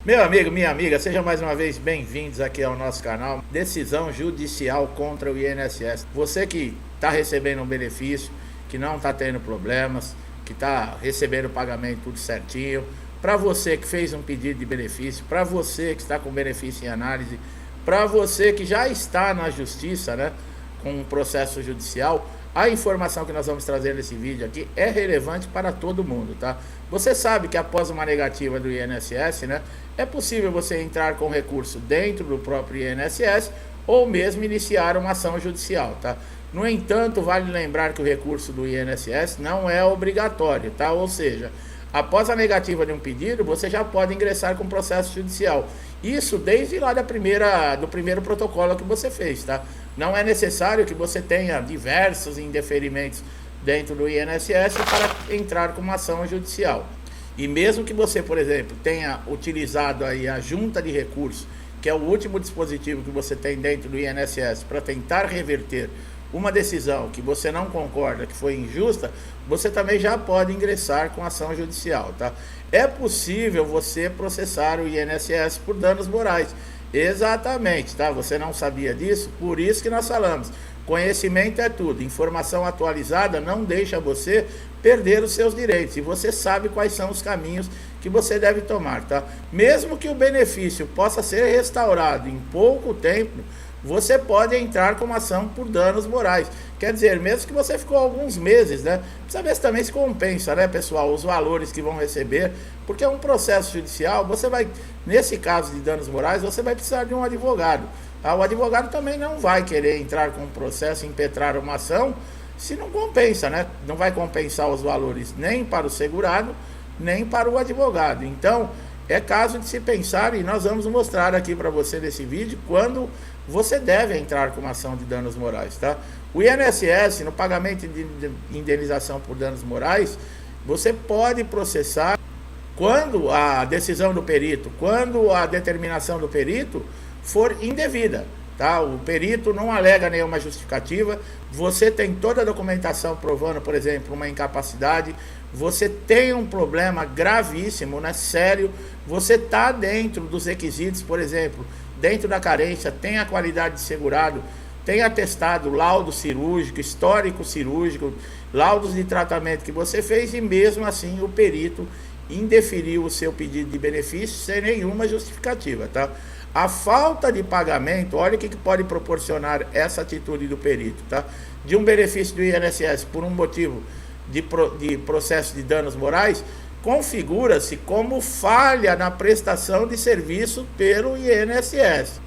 Meu amigo, minha amiga, sejam mais uma vez bem-vindos aqui ao nosso canal. Decisão judicial contra o INSS. Você que está recebendo um benefício, que não está tendo problemas, que está recebendo o pagamento tudo certinho, para você que fez um pedido de benefício, para você que está com benefício em análise, para você que já está na justiça, né, com um processo judicial, a informação que nós vamos trazer nesse vídeo aqui é relevante para todo mundo, tá? Você sabe que após uma negativa do INSS, né, é possível você entrar com recurso dentro do próprio INSS ou mesmo iniciar uma ação judicial, tá? No entanto, vale lembrar que o recurso do INSS não é obrigatório, tá? Ou seja, após a negativa de um pedido, você já pode ingressar com processo judicial. Isso desde lá do primeiro protocolo que você fez, tá? Não é necessário que você tenha diversos indeferimentos dentro do INSS para entrar com uma ação judicial. E mesmo que você, por exemplo, tenha utilizado aí a junta de recursos, que é o último dispositivo que você tem dentro do INSS para tentar reverter uma decisão que você não concorda, que foi injusta, você também já pode ingressar com ação judicial, tá? É possível você processar o INSS por danos morais. Exatamente, tá? Você não sabia disso? Por isso que nós falamos. Conhecimento é tudo. Informação atualizada não deixa você perder os seus direitos. E você sabe quais são os caminhos que você deve tomar, tá? Mesmo que o benefício possa ser restaurado em pouco tempo, você pode entrar com uma ação por danos morais. Quer dizer, mesmo que você ficou alguns meses, né? Precisa ver se também se compensa, né, pessoal, os valores que vão receber, porque é um processo judicial, você vai, nesse caso de danos morais, você vai precisar de um advogado. Tá? O advogado também não vai querer entrar com um processo, impetrar uma ação, se não compensa, né? Não vai compensar os valores nem para o segurado, nem para o advogado. Então, é caso de se pensar, e nós vamos mostrar aqui para você nesse vídeo quando você deve entrar com uma ação de danos morais, tá? O INSS, no pagamento de indenização por danos morais, você pode processar quando a decisão do perito, quando a determinação do perito for indevida, tá? O perito não alega nenhuma justificativa, você tem toda a documentação provando, por exemplo, uma incapacidade, você tem um problema gravíssimo, né, sério, você está dentro dos requisitos, por exemplo, dentro da carência, tem a qualidade de segurado, tem atestado, laudo cirúrgico, histórico cirúrgico, laudos de tratamento que você fez e mesmo assim o perito indeferiu o seu pedido de benefício sem nenhuma justificativa, tá? A falta de pagamento, olha o que pode proporcionar essa atitude do perito, tá? De um benefício do INSS por um motivo de processo de danos morais, configura-se como falha na prestação de serviço pelo INSS.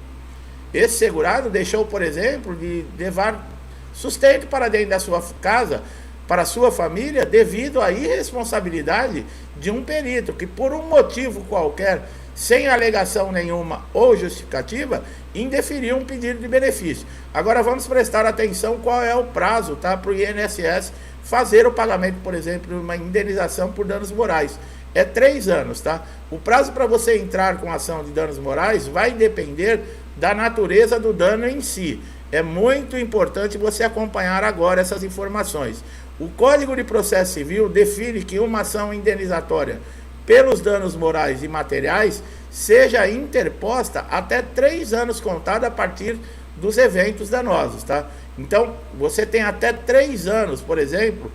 Esse segurado deixou, por exemplo, de levar sustento para dentro da sua casa, para a sua família, devido à irresponsabilidade de um perito, que por um motivo qualquer, sem alegação nenhuma ou justificativa, indeferiu um pedido de benefício. Agora vamos prestar atenção qual é o prazo, tá, para o INSS fazer o pagamento, por exemplo, de uma indenização por danos morais. É 3 anos, tá? O prazo para você entrar com ação de danos morais vai depender da natureza do dano em si. É muito importante você acompanhar agora essas informações. O Código de Processo Civil define que uma ação indenizatória pelos danos morais e materiais seja interposta até 3 anos contada a partir dos eventos danosos, tá? Então, você tem até 3 anos, por exemplo,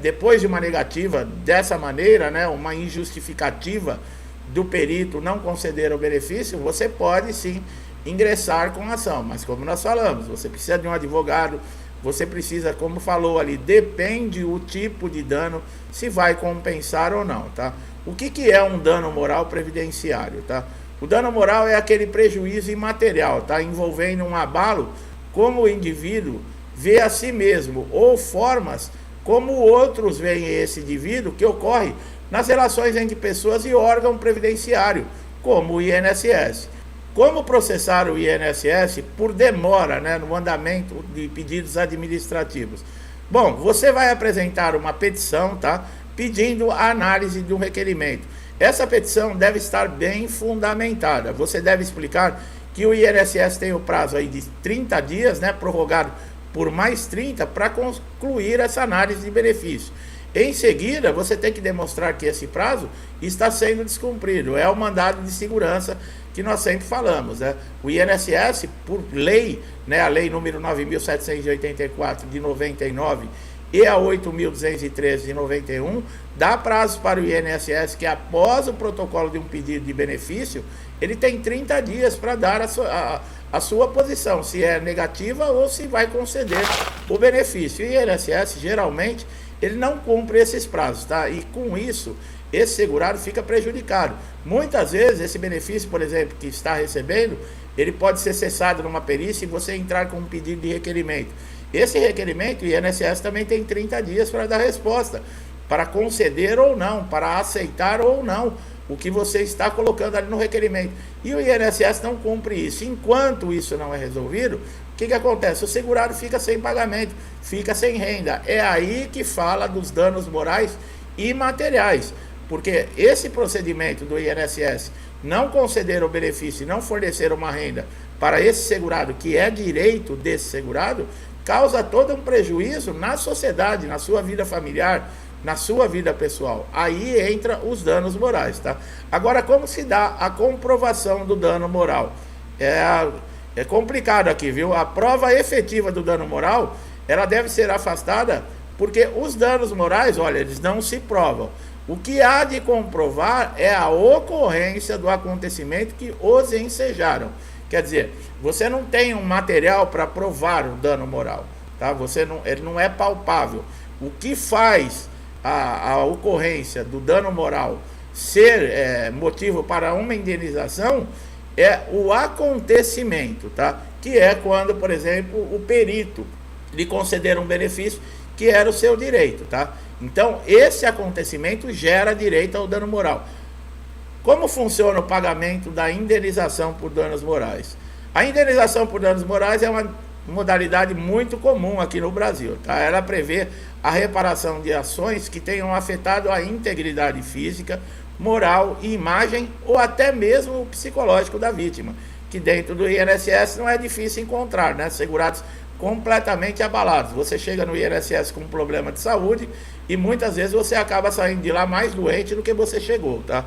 depois de uma negativa dessa maneira, né, uma injustificativa do perito não conceder o benefício, você pode sim ingressar com ação, mas como nós falamos, você precisa de um advogado, você precisa, como falou ali, depende o tipo de dano, se vai compensar ou não, tá? O que é um dano moral previdenciário, tá? O dano moral é aquele prejuízo imaterial, tá? Envolvendo um abalo como o indivíduo vê a si mesmo, ou formas como outros veem esse indivíduo, que ocorre nas relações entre pessoas e órgão previdenciário, como o INSS. Como processar o INSS por demora, né, no andamento de pedidos administrativos? Bom, você vai apresentar uma petição, tá, pedindo a análise de um requerimento. Essa petição deve estar bem fundamentada. Você deve explicar que o INSS tem o prazo aí de 30 dias, né, prorrogado por mais 30, para concluir essa análise de benefício. Em seguida, você tem que demonstrar que esse prazo está sendo descumprido. É o mandado de segurança que nós sempre falamos, né? O INSS, por lei, né, a lei número 9.784 de 99 e a 8.213 de 91, dá prazo para o INSS que, após o protocolo de um pedido de benefício, ele tem 30 dias para dar a sua posição, se é negativa ou se vai conceder o benefício. E o INSS, geralmente, ele não cumpre esses prazos, tá? E com isso, esse segurado fica prejudicado. Muitas vezes, esse benefício, por exemplo, que está recebendo, ele pode ser cessado numa perícia e você entrar com um pedido de requerimento. Esse requerimento, o INSS também tem 30 dias para dar resposta, para conceder ou não, para aceitar ou não o que você está colocando ali no requerimento. E o INSS não cumpre isso. Enquanto isso não é resolvido, o que acontece? O segurado fica sem pagamento, fica sem renda. É aí que fala dos danos morais e materiais, porque esse procedimento do INSS não conceder o benefício e não fornecer uma renda para esse segurado, que é direito desse segurado, causa todo um prejuízo na sociedade, na sua vida familiar, na sua vida pessoal. Aí entra os danos morais, tá? Agora, como se dá a comprovação do dano moral? É complicado aqui, viu? A prova efetiva do dano moral, ela deve ser afastada, porque os danos morais, olha, eles não se provam. O que há de comprovar é a ocorrência do acontecimento que os ensejaram. Quer dizer, você não tem um material para provar o dano moral, tá? Ele não é palpável. O que faz a ocorrência do dano moral ser motivo para uma indenização é o acontecimento, tá? Que é quando, por exemplo, o perito lhe conceder um benefício que era o seu direito, tá? Então, esse acontecimento gera direito ao dano moral. Como funciona o pagamento da indenização por danos morais? A indenização por danos morais é uma modalidade muito comum aqui no Brasil, tá? Ela prevê a reparação de ações que tenham afetado a integridade física, moral e imagem, ou até mesmo o psicológico da vítima, que dentro do INSS não é difícil encontrar, né? Segurados completamente abalados. Você chega no INSS com um problema de saúde e muitas vezes você acaba saindo de lá mais doente do que você chegou, tá?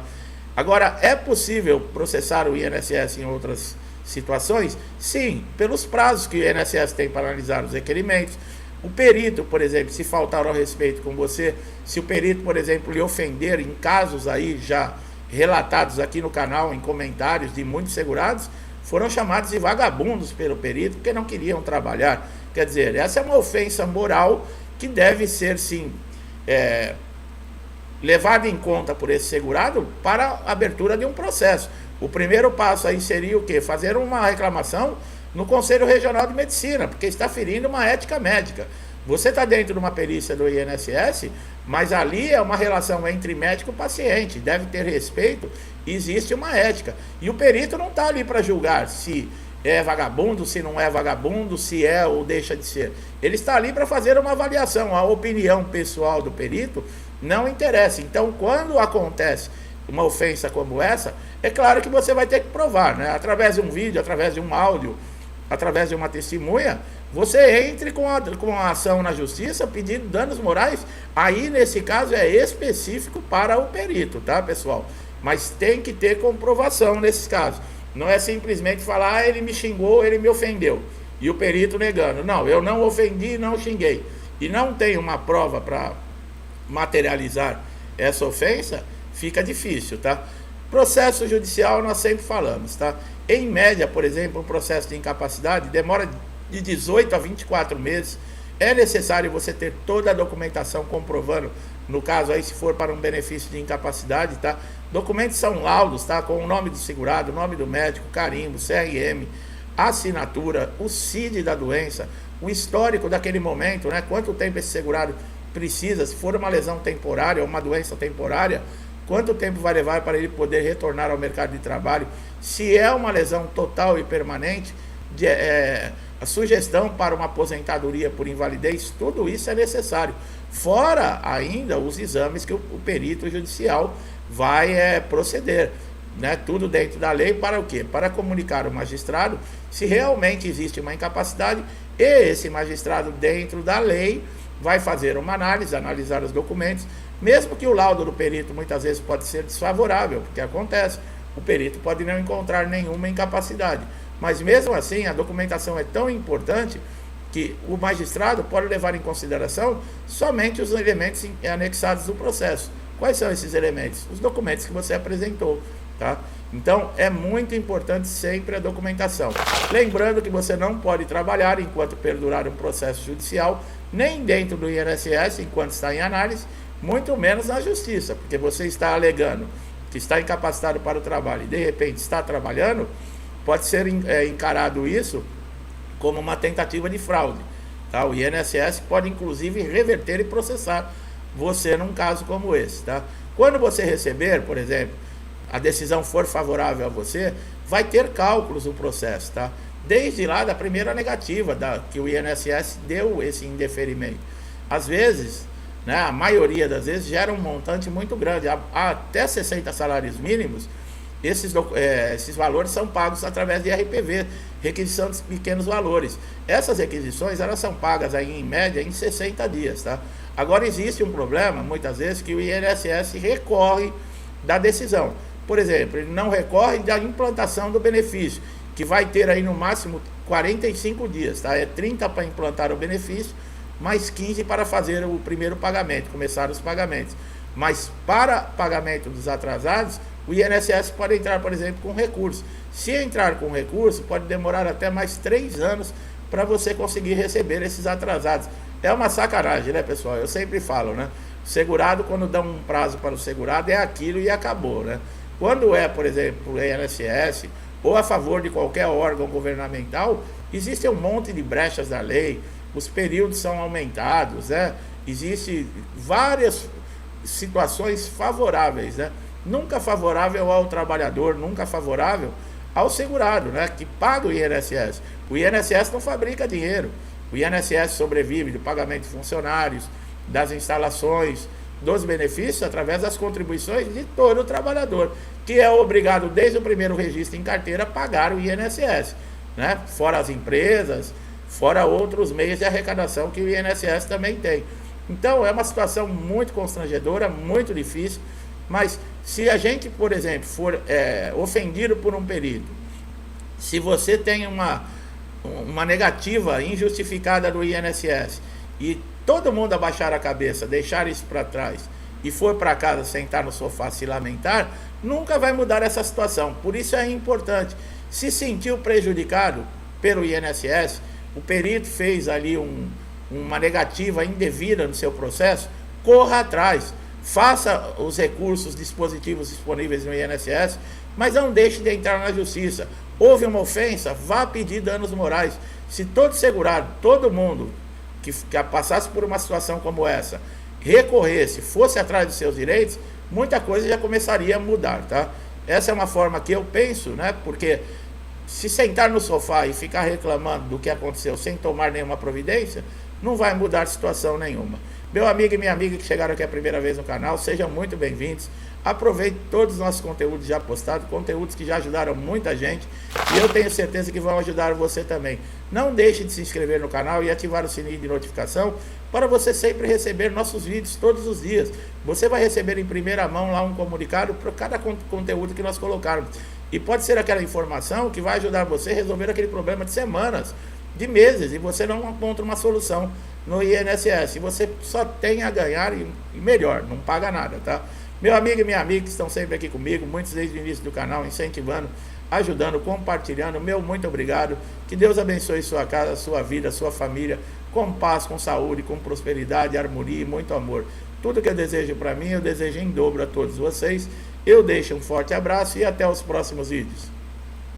Agora, é possível processar o INSS em outras situações? Sim, pelos prazos que o INSS tem para analisar os requerimentos. O perito, por exemplo, se faltar ao respeito com você, se o perito, por exemplo, lhe ofender, em casos aí já relatados aqui no canal, em comentários de muitos segurados, foram chamados de vagabundos pelo perito porque não queriam trabalhar. Quer dizer, essa é uma ofensa moral que deve ser, sim, levado em conta por esse segurado para a abertura de um processo. O primeiro passo aí seria o quê? Fazer uma reclamação no Conselho Regional de Medicina, porque está ferindo uma ética médica. Você está dentro de uma perícia do INSS, mas ali é uma relação entre médico e paciente, deve ter respeito, existe uma ética. E o perito não está ali para julgar se é vagabundo, se não é vagabundo, se é ou deixa de ser. Ele está ali para fazer uma avaliação. A opinião pessoal do perito não interessa. Então, quando acontece uma ofensa como essa, é claro que você vai ter que provar, né? Através de um vídeo, através de um áudio, através de uma testemunha, você entre com a ação na justiça pedindo danos morais. Aí, nesse caso, é específico para o perito, tá, pessoal? Mas tem que ter comprovação nesses casos. Não é simplesmente falar, ele me xingou, ele me ofendeu, e o perito negando. Não, eu não ofendi, não xinguei. E não tem uma prova para materializar essa ofensa, fica difícil, tá? Processo judicial nós sempre falamos, tá? Em média, por exemplo, um processo de incapacidade demora de 18 a 24 meses. É necessário você ter toda a documentação comprovando, no caso aí se for para um benefício de incapacidade, tá? Documentos são laudos, tá? Com o nome do segurado, o nome do médico, carimbo, CRM, assinatura, o CID da doença, o histórico daquele momento, né? Quanto tempo esse segurado precisa, se for uma lesão temporária ou uma doença temporária, quanto tempo vai levar para ele poder retornar ao mercado de trabalho. Se é uma lesão total e permanente, a sugestão para uma aposentadoria por invalidez, tudo isso é necessário. Fora ainda os exames que o perito judicial vai proceder, né? Tudo dentro da lei para o quê? Para comunicar ao magistrado se realmente existe uma incapacidade e esse magistrado, dentro da lei, vai fazer uma análise, analisar os documentos, mesmo que o laudo do perito muitas vezes pode ser desfavorável, porque acontece, o perito pode não encontrar nenhuma incapacidade, mas mesmo assim a documentação é tão importante que o magistrado pode levar em consideração somente os elementos anexados do processo. Quais são esses elementos? Os documentos que você apresentou, tá? Então, é muito importante sempre a documentação. Lembrando que você não pode trabalhar enquanto perdurar um processo judicial, nem dentro do INSS, enquanto está em análise, muito menos na justiça, porque você está alegando que está incapacitado para o trabalho e, de repente, está trabalhando, pode ser encarado isso como uma tentativa de fraude, tá? O INSS pode, inclusive, reverter e processar você num caso como esse, tá? Quando você receber, por exemplo, a decisão for favorável a você, vai ter cálculos no processo, tá? Desde lá da primeira negativa que o INSS deu esse indeferimento. Às vezes, né, a maioria das vezes gera um montante muito grande, até 60 salários mínimos. Esses valores são pagos através de RPV, requisição de pequenos valores. Essas requisições, elas são pagas aí em média em 60 dias, tá? Agora existe um problema, muitas vezes, que o INSS recorre da decisão. Por exemplo, ele não recorre da implantação do benefício, que vai ter aí no máximo 45 dias, tá? É 30 para implantar o benefício, mais 15 para fazer o primeiro pagamento, começar os pagamentos. Mas para pagamento dos atrasados, o INSS pode entrar, por exemplo, com recurso. Se entrar com recurso, pode demorar até mais 3 anos para você conseguir receber esses atrasados. É uma sacanagem, né, pessoal? Eu sempre falo, né? O segurado, quando dá um prazo para o segurado, é aquilo e acabou, né? Quando é, por exemplo, o INSS ou a favor de qualquer órgão governamental, existe um monte de brechas da lei, os períodos são aumentados, né? Existem várias situações favoráveis, né? Nunca favorável ao trabalhador, nunca favorável ao segurado, né? Que paga o INSS. O INSS não fabrica dinheiro. O INSS sobrevive do pagamento de funcionários, das instalações, dos benefícios através das contribuições de todo o trabalhador, que é obrigado desde o primeiro registro em carteira a pagar o INSS, né? Fora as empresas, fora outros meios de arrecadação que o INSS também tem. Então é uma situação muito constrangedora, muito difícil, mas se a gente, por exemplo, for ofendido por um perito, se você tem uma negativa injustificada do INSS e todo mundo abaixar a cabeça, deixar isso para trás e for para casa sentar no sofá se lamentar, nunca vai mudar essa situação. Por isso é importante, se sentiu prejudicado pelo INSS, o perito fez ali uma negativa indevida no seu processo, corra atrás, faça os recursos dispositivos disponíveis no INSS, mas não deixe de entrar na justiça. Houve uma ofensa, vá pedir danos morais. Se todo segurado, todo mundo que passasse por uma situação como essa, recorresse, fosse atrás dos seus direitos, muita coisa já começaria a mudar, tá? Essa é uma forma que eu penso, né? Porque se sentar no sofá e ficar reclamando do que aconteceu sem tomar nenhuma providência, não vai mudar situação nenhuma. Meu amigo e minha amiga que chegaram aqui a primeira vez no canal, sejam muito bem-vindos. Aproveite todos os nossos conteúdos já postados, conteúdos que já ajudaram muita gente e eu tenho certeza que vão ajudar você também. Não deixe de se inscrever no canal e ativar o sininho de notificação para você sempre receber nossos vídeos todos os dias. Você vai receber em primeira mão lá um comunicado para cada conteúdo que nós colocarmos. E pode ser aquela informação que vai ajudar você a resolver aquele problema de semanas, de meses, e você não encontra uma solução no INSS. E você só tem a ganhar e melhor, não paga nada, tá? Meu amigo e minha amiga que estão sempre aqui comigo, muitos desde o início do canal, incentivando, ajudando, compartilhando, meu muito obrigado. Que Deus abençoe sua casa, sua vida, sua família, com paz, com saúde, com prosperidade, harmonia e muito amor. Tudo que eu desejo para mim, eu desejo em dobro a todos vocês. Eu deixo um forte abraço e até os próximos vídeos.